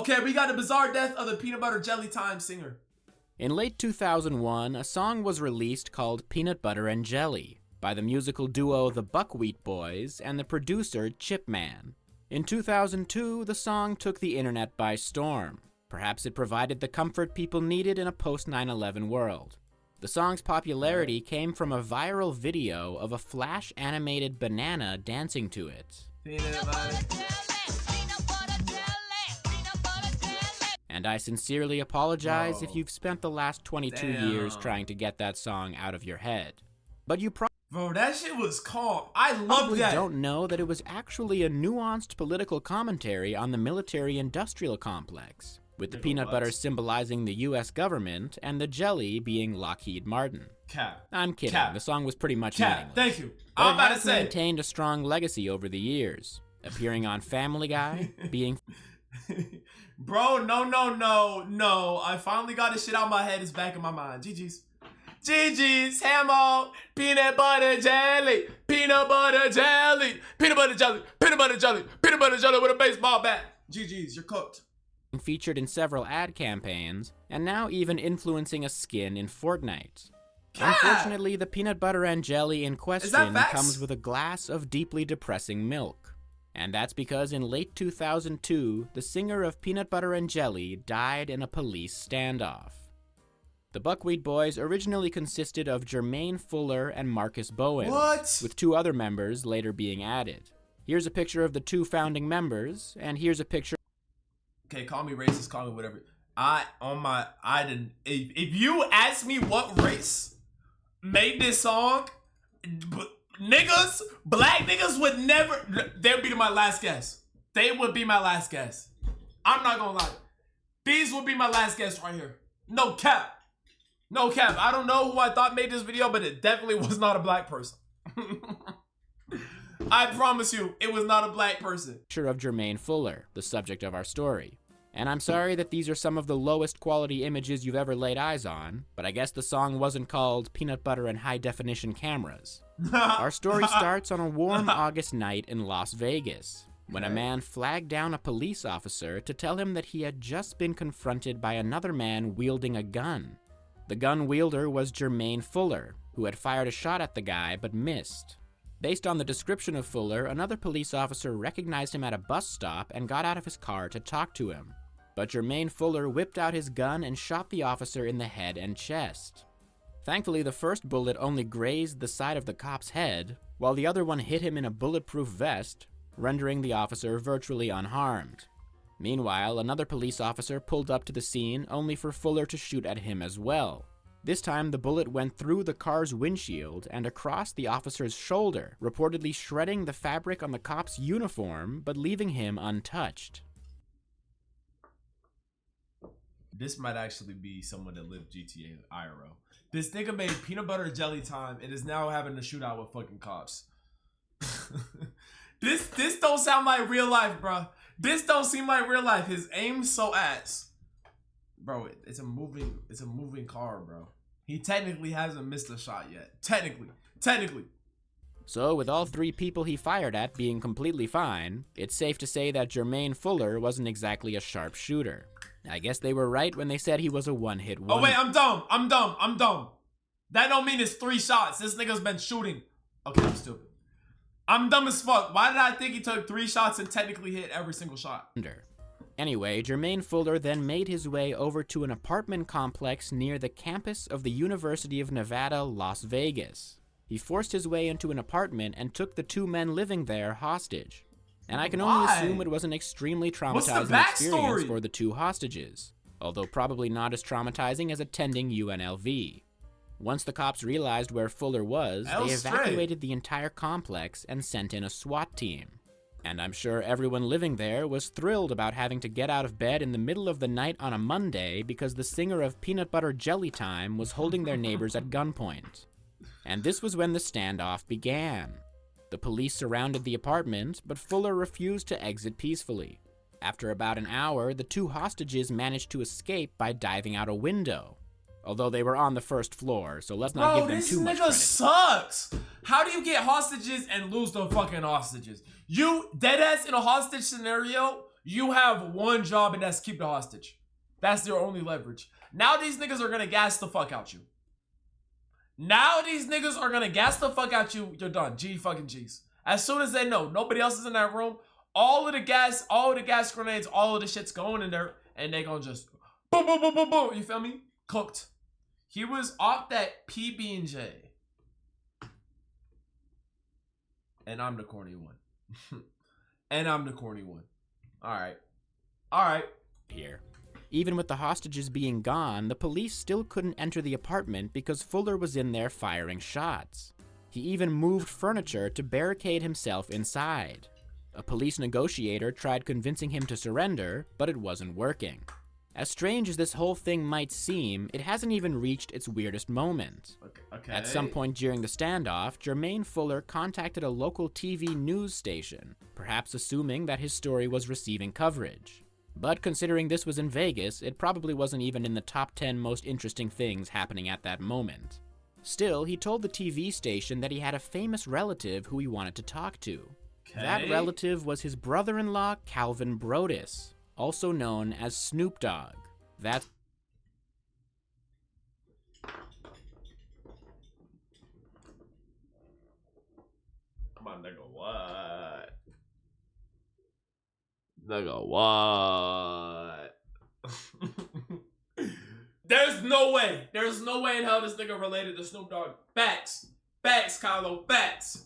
Okay, we got the bizarre death of the Peanut Butter Jelly Time singer. In late 2001, a song was released called Peanut Butter and Jelly by the musical duo The Buckwheat Boys and the producer Chipman. In 2002, the song took the internet by storm. Perhaps it provided the comfort people needed in a post-9/11 world. The song's popularity came from a viral video of a flash-animated banana dancing to it. And I sincerely apologize if you've spent the last 22 years trying to get that song out of your head. But you Bro, that shit was calm. I love probably that. don't know that it was actually a nuanced political commentary on the military-industrial complex, with the peanut butter symbolizing the US government and the jelly being Lockheed Martin. Cap. I'm kidding. Cap. The song was pretty much Cap. meaningless. Thank you. But I'm about it to has say. maintained a strong legacy over the years, appearing on Family Guy, being Bro, no. I finally got this shit out of my head. It's back in my mind. GG's. GG's, Hamo, peanut butter jelly, peanut butter jelly, peanut butter jelly, peanut butter jelly, peanut butter jelly with a baseball bat. GG's, you're cooked. featured in several ad campaigns, and now even influencing a skin in Fortnite. Unfortunately, the peanut butter and jelly in question comes with a glass of deeply depressing milk. And that's because in late 2002, the singer of Peanut Butter and Jelly died in a police standoff. The Buckwheat Boys originally consisted of Jermaine Fuller and Marcus Bowen, with two other members later being added. Here's a picture of the two founding members, and here's a picture. Okay, call me racist, call me whatever. If you ask me what race made this song, black niggas would never, they would be my last guess. They would be my last guess. I'm not gonna lie. These would be my last guess right here. No cap. No cap. I don't know who I thought made this video, but it definitely was not a black person. I promise you, it was not a black person. Picture of Jermaine Fuller, the subject of our story. And I'm sorry that these are some of the lowest quality images you've ever laid eyes on, but I guess the song wasn't called Peanut Butter and High Definition Cameras. Our story starts on a warm August night in Las Vegas, when a man flagged down a police officer to tell him that he had just been confronted by another man wielding a gun. The gun wielder was Jermaine Fuller, who had fired a shot at the guy but missed. Based on the description of Fuller, another police officer recognized him at a bus stop and got out of his car to talk to him. But Jermaine Fuller whipped out his gun and shot the officer in the head and chest. Thankfully, the first bullet only grazed the side of the cop's head, while the other one hit him in a bulletproof vest, rendering the officer virtually unharmed. Meanwhile, another police officer pulled up to the scene only for Fuller to shoot at him as well. This time, the bullet went through the car's windshield and across the officer's shoulder, reportedly shredding the fabric on the cop's uniform, but leaving him untouched. This might actually be someone that lived GTA IRL. This nigga made Peanut Butter Jelly Time and is now having a shootout with fucking cops. This don't sound like real life, bro. This don't seem like real life. His aim's so ass. Bro, it's a moving car, bro. He technically hasn't missed a shot yet. Technically. So, with all three people he fired at being completely fine, it's safe to say that Jermaine Fuller wasn't exactly a sharp shooter. I guess they were right when they said he was a one-hit wonder. Oh wait, I'm dumb. That don't mean it's 3 shots. This nigga's been shooting. Okay, I'm stupid. I'm dumb as fuck. Why did I think he took 3 shots and technically hit every single shot? Anyway, Jermaine Fuller then made his way over to an apartment complex near the campus of the University of Nevada, Las Vegas. He forced his way into an apartment and took the 2 men living there hostage. And I can only assume it was an extremely traumatizing experience for the 2 hostages, although probably not as traumatizing as attending UNLV. Once the cops realized where Fuller was, they evacuated the entire complex and sent in a SWAT team. And I'm sure everyone living there was thrilled about having to get out of bed in the middle of the night on a Monday because the singer of Peanut Butter Jelly Time was holding their neighbors at gunpoint. And this was when the standoff began. The police surrounded the apartment, but Fuller refused to exit peacefully. After about an hour, the 2 hostages managed to escape by diving out a window. Although they were on the 1st floor, so let's not give them too much credit. Bro, this nigga sucks! How do you get hostages and lose the fucking hostages? You, deadass in a hostage scenario, You have one job, and that's keep the hostage. That's their only leverage. Now these niggas are gonna gas the fuck out you. Now these niggas are gonna gas the fuck out you. You're done. G fucking G's. As soon as they know nobody else is in that room, all of the gas grenades, all of the shit's going in there, and they gonna just boom, boom, boom, boom, boom. You feel me? Cooked. He was off that PB&J. And I'm the corny one. And I'm the corny one. Alright. Alright. Here. Even with the hostages being gone, the police still couldn't enter the apartment because Fuller was in there firing shots. He even moved furniture to barricade himself inside. A police negotiator tried convincing him to surrender, but it wasn't working. As strange as this whole thing might seem, it hasn't even reached its weirdest moment. Okay. At some point during the standoff, Jermaine Fuller contacted a local TV news station, perhaps assuming that his story was receiving coverage. But considering this was in Vegas, it probably wasn't even in the top 10 most interesting things happening at that moment. Still, he told the TV station that he had a famous relative who he wanted to talk to. Okay. That relative was his brother-in-law, Calvin Brodus, also known as Snoop Dogg. That's Come on, nigga, what? Nigga, what? There's no way. There's no way in hell this nigga related to Snoop Dogg. Facts. Facts, Kylo. Facts.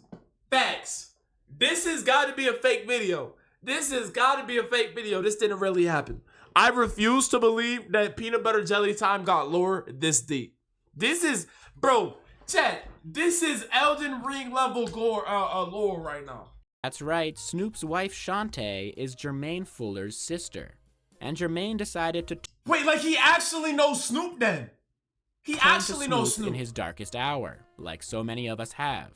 Facts. This has got to be a fake video. This has got to be a fake video. This didn't really happen. I refuse to believe that Peanut Butter Jelly Time got lore this deep. This is, bro, chat, this is Elden Ring level lore right now. That's right, Snoop's wife Shantae is Jermaine Fuller's sister. And Jermaine decided to Wait, like he actually knows Snoop then? He turn to actually knows Snoop Snoop. in his darkest hour, like so many of us have.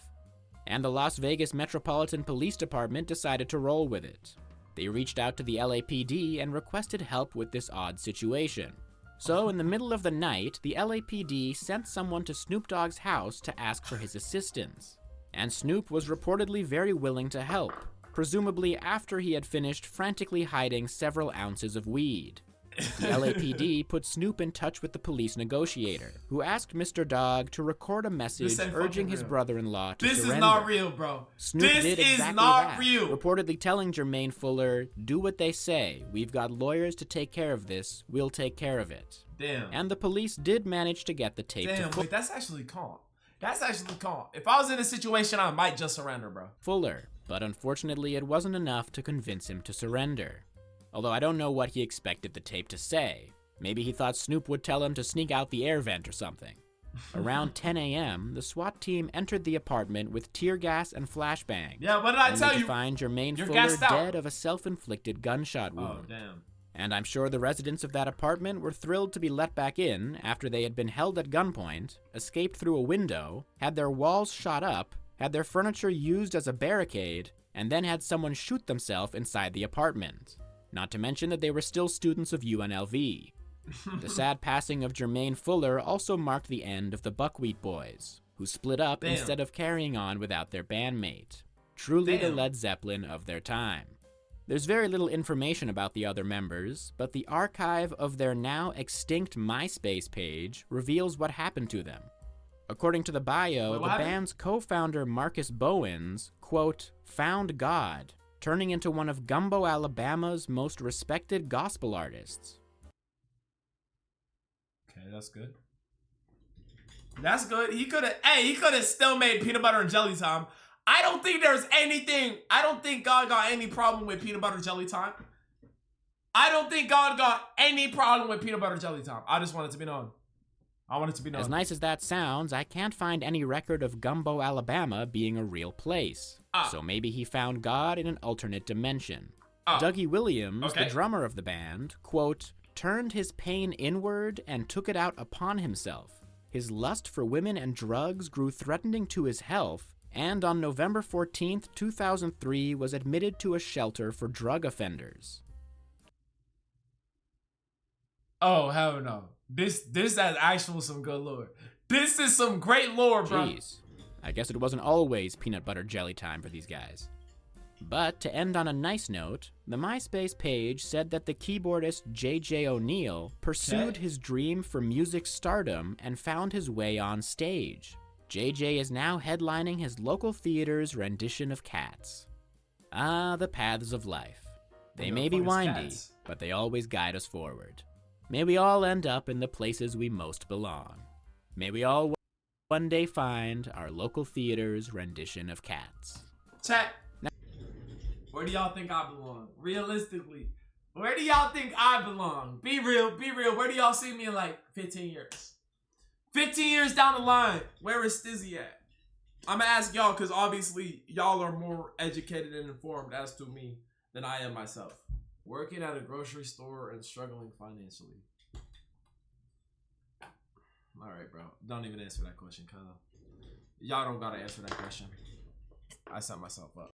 And the Las Vegas Metropolitan Police Department decided to roll with it. They reached out to the LAPD and requested help with this odd situation. So in the middle of the night, the LAPD sent someone to Snoop Dogg's house to ask for his assistance. And Snoop was reportedly very willing to help, presumably after he had finished frantically hiding several ounces of weed. The LAPD put Snoop in touch with the police negotiator, who asked Mr. Dogg to record a message urging his brother-in-law to surrender. This is not real, bro. Snoop This did is exactly not that, real. reportedly telling Jermaine Fuller, "Do what they say. We've got lawyers to take care of this. We'll take care of it." Damn. And the police did manage to get the tape to Damn, wait, that's actually calm. That's actually calm. If I was in a situation, I might just surrender, bro. Fuller, but unfortunately it wasn't enough to convince him to surrender. Although I don't know what he expected the tape to say. Maybe he thought Snoop would tell him to sneak out the air vent or something. Around 10 a.m., the SWAT team entered the apartment with tear gas and flashbang. Yeah, what did I tell to you? find Jermaine You're Fuller gassed out. dead of a self-inflicted gunshot wound. Oh, damn. And I'm sure the residents of that apartment were thrilled to be let back in after they had been held at gunpoint, escaped through a window, had their walls shot up, had their furniture used as a barricade, and then had someone shoot themselves inside the apartment. Not to mention that they were still students of UNLV. The sad passing of Jermaine Fuller also marked the end of the Buckwheat Boys, who split up Damn. instead of carrying on without their bandmate. Truly the Damn. Led Zeppelin of their time. There's very little information about the other members, but the archive of their now extinct MySpace page reveals what happened to them. According to the bio, Wait, what the happened? band's co-founder Marcus Bowens, quote, found God, turning into one of Gumbo, Alabama's most respected gospel artists. Okay, that's good. That's good. He could have still made Peanut Butter and Jelly Time. I don't think God got any problem with Peanut Butter Jelly Time. I don't think God got any problem with Peanut Butter Jelly Time. I just want it to be known. I want it to be known. As nice as that sounds, I can't find any record of Gumbo, Alabama being a real place. So maybe he found God in an alternate dimension. Dougie Williams, the drummer of the band, quote, turned his pain inward and took it out upon himself. His lust for women and drugs grew threatening to his health, and on November 14th, 2003, was admitted to a shelter for drug offenders. Oh, hell no. This has actual some good lore. This is some great lore, bro. Jeez. I guess it wasn't always peanut butter jelly time for these guys. But to end on a nice note, the MySpace page said that the keyboardist J.J. O'Neill pursued his dream for music stardom and found his way on stage. J.J. is now headlining his local theater's rendition of Cats. Ah, the paths of life. They may be windy, but they always guide us forward. May we all end up in the places we most belong. May we all one day find our local theater's rendition of Cats. Chat. Where do y'all think I belong? Realistically, where do y'all think I belong? Be real, be real. Where do y'all see me in like 15 years? 15 years down the line, where is Stizzy at? I'm gonna ask y'all because obviously y'all are more educated and informed as to me than I am myself. Working at a grocery store and struggling financially. All right, bro. Don't even answer that question, Kyle. Y'all don't gotta answer that question. I set myself up.